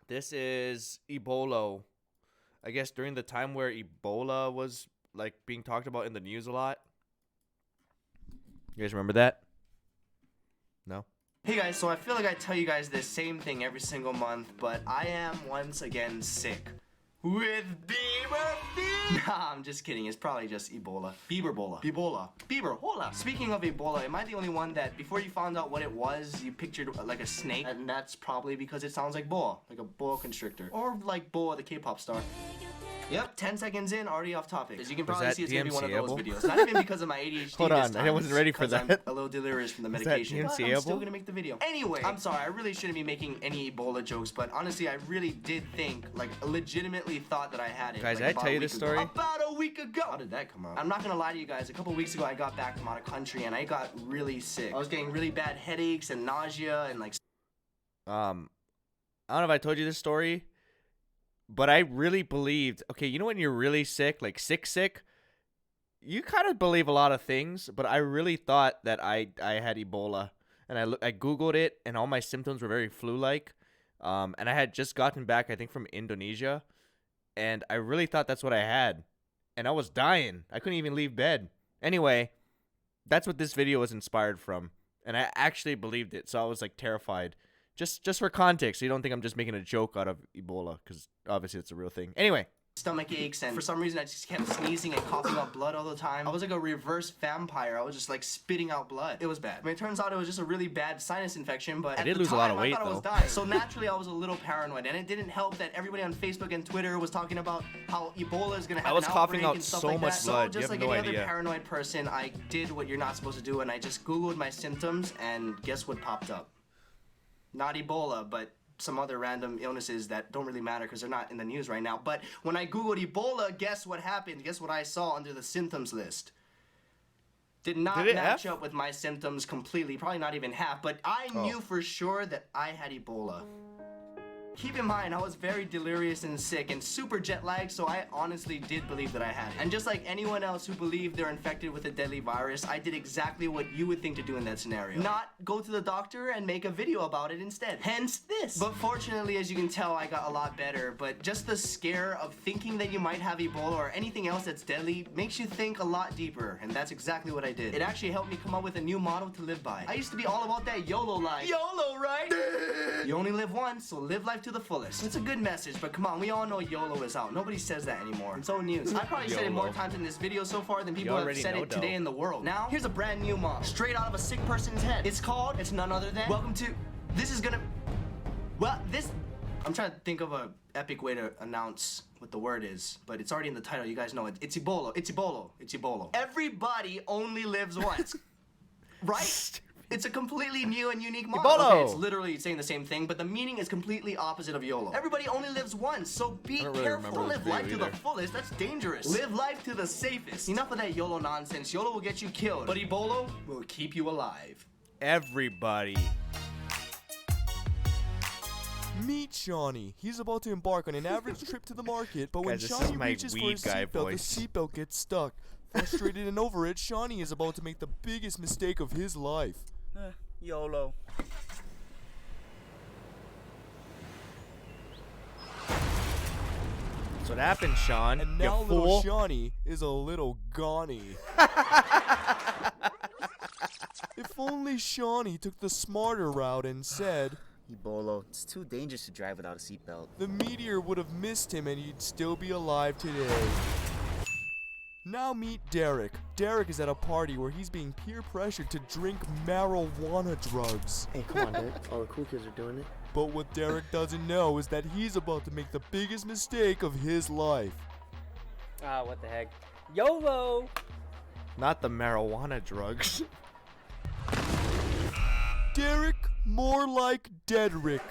This is EBOLO. I guess during the time where Ebola was like being talked about in the news a lot. You guys remember that? No? Hey guys, so I feel like I tell you guys the same thing every single month, but I am once again sick. With Bieber fever! Nah, I'm just kidding. It's probably just Ebola. Bieberbola. Bieberbola. Speaking of Ebola, am I the only one that before you found out what it was, you pictured like a snake? And that's probably because it sounds like boa, like a boa constrictor. Or like Boa, the K-pop star. Yep, 10 seconds in, already off topic. As you can probably see, it's gonna be one of those videos. Not even because of my ADHD. Hold on, I wasn't ready for that. I'm a little delirious from the medication. But I'm still gonna make the video. Anyway, I'm sorry, I really shouldn't be making any Ebola jokes, but honestly, I really did think, like, legitimately thought that I had it. Guys, like, did I tell you this story? About a week ago. How did that come out? I'm not gonna lie to you guys. A couple weeks ago, I got back from out of country and I got really sick. I was getting really bad headaches and nausea and like. I don't know if I told you this story. But I really believed, okay, you know when you're really sick, like sick, you kind of believe a lot of things, but I really thought that I had Ebola. And I Googled it, and all my symptoms were very flu-like. And I had just gotten back, I think, from Indonesia. And I really thought that's what I had. And I was dying. I couldn't even leave bed. Anyway, that's what this video was inspired from. And I actually believed it, so I was, like, terrified. Just for context, so you don't think I'm just making a joke out of Ebola, because obviously it's a real thing. Anyway. Stomach aches, and for some reason I just kept sneezing and coughing up blood all the time. I was like a reverse vampire. I was just like spitting out blood. It was bad. I mean, it turns out it was just a really bad sinus infection, but I did lose a lot of weight, I thought I was dying. So naturally I was a little paranoid, and it didn't help that everybody on Facebook and Twitter was talking about how Ebola is gonna have an outbreak and stuff like that. I was coughing out so much blood. So just like any other paranoid person, I did what you're not supposed to do, and I just Googled my symptoms, and guess what popped up? Not Ebola, but some other random illnesses that don't really matter because they're not in the news right now. But when I Googled Ebola, guess what happened? Guess what I saw under the symptoms list? Did not match up with my symptoms completely, probably not even half, but I knew for sure that I had Ebola. Keep in mind, I was very delirious and sick and super jet lagged, so I honestly did believe that I had it. And just like anyone else who believed they're infected with a deadly virus, I did exactly what you would think to do in that scenario. Not go to the doctor and make a video about it instead. Hence this. But fortunately, as you can tell, I got a lot better. But just the scare of thinking that you might have Ebola or anything else that's deadly makes you think a lot deeper. And that's exactly what I did. It actually helped me come up with a new motto to live by. I used to be all about that YOLO life. YOLO, right? You only live once, so live life to the fullest. It's a good message, but come on, we all know YOLO is out. Nobody says that anymore. It's old news. I probably said it more times in this video so far than people have said it today in the world. Now, here's a brand new motto, straight out of a sick person's head. It's none other than, welcome to, I'm trying to think of a epic way to announce what the word is, but it's already in the title, you guys know it. It's EBOLO, it's EBOLO, it's EBOLO. Everybody only lives once, right? It's a completely new and unique motto. Okay, it's literally saying the same thing, but the meaning is completely opposite of YOLO. Everybody only lives once, so be careful. Don't live life to the fullest. That's dangerous. Live life to the safest. Enough of that YOLO nonsense. YOLO will get you killed, but EBOLO will keep you alive. Everybody. Meet Shawnee. He's about to embark on an average trip to the market, but when Shawnee reaches for his seatbelt, the seatbelt gets stuck. Frustrated and over it, Shawnee is about to make the biggest mistake of his life. YOLO. That's what happened, Sean. And now little Shawnee is a little gonny. If only Shawnee took the smarter route and said, EBOLO, it's too dangerous to drive without a seatbelt. The meteor would have missed him and he'd still be alive today. Now meet Derek. Derek is at a party where he's being peer pressured to drink marijuana drugs. Hey, come on, Derek. All the cool kids are doing it. But what Derek doesn't know is that he's about to make the biggest mistake of his life. Ah, what the heck. YOLO! Not the marijuana drugs. Derek, more like Dedrick.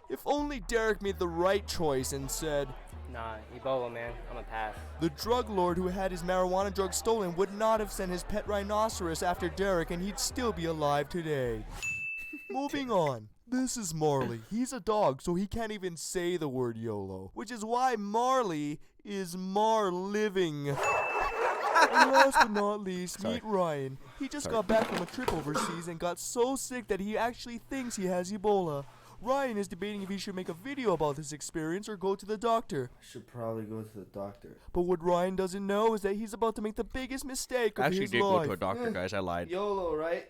If only Derek made the right choice and said, Nah, Ebola, man. I'm a pass. The drug lord who had his marijuana drugs stolen would not have sent his pet rhinoceros after Derek, and he'd still be alive today. Moving on. This is Marley. He's a dog, so he can't even say the word YOLO, which is why Marley is Mar-living. And last but not least, meet Ryan. He just got back from a trip overseas and got so sick that he actually thinks he has Ebola. Ryan is debating if he should make a video about this experience or go to the doctor. Should probably go to the doctor. But what Ryan doesn't know is that he's about to make the biggest mistake of I actually his did life. go to a doctor, guys. I lied. YOLO, right?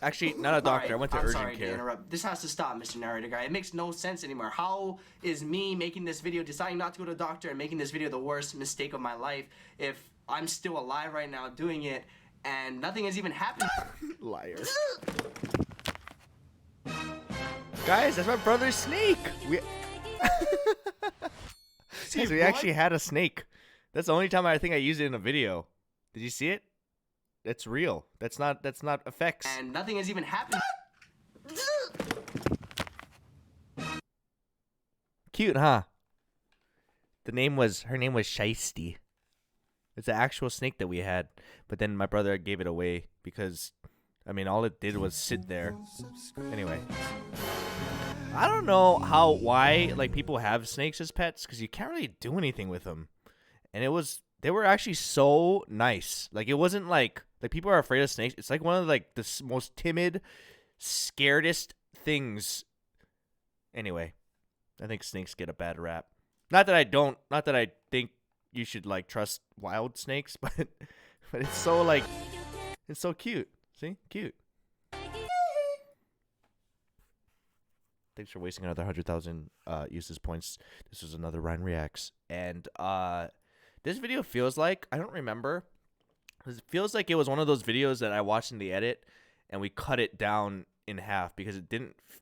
Actually, not a doctor. Alright, I went to I'm urgent sorry care. to interrupt. This has to stop, Mr. Narrator Guy. It makes no sense anymore. How is me making this video, deciding not to go to a doctor and making this video the worst mistake of my life if I'm still alive right now doing it and nothing has even happened? Liar. Guys, that's my brother's snake. Guys, we actually had a snake. That's the only time I think I used it in a video. Did you see it? That's real. That's not effects. And nothing has even happened. Cute, huh? Her name was Shiesty. It's an actual snake that we had, but then my brother gave it away because, I mean, all it did was sit there. Anyway, I don't know why like people have snakes as pets because you can't really do anything with them, and they were actually so nice. Like it wasn't like people are afraid of snakes. It's like one of like the most timid, scaredest things. Anyway, I think snakes get a bad rap. Not that I think you should like trust wild snakes, but it's so like it's so cute. See? Cute. Thanks for wasting another 100,000 uses points. This was another Ryan Reacts. And this video feels like, I don't remember. It feels like it was one of those videos that I watched in the edit and we cut it down in half because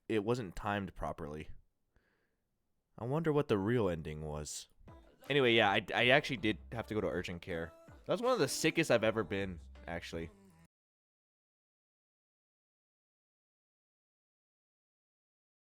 it wasn't timed properly. I wonder what the real ending was. Anyway, yeah, I actually did have to go to urgent care. That was one of the sickest I've ever been, actually.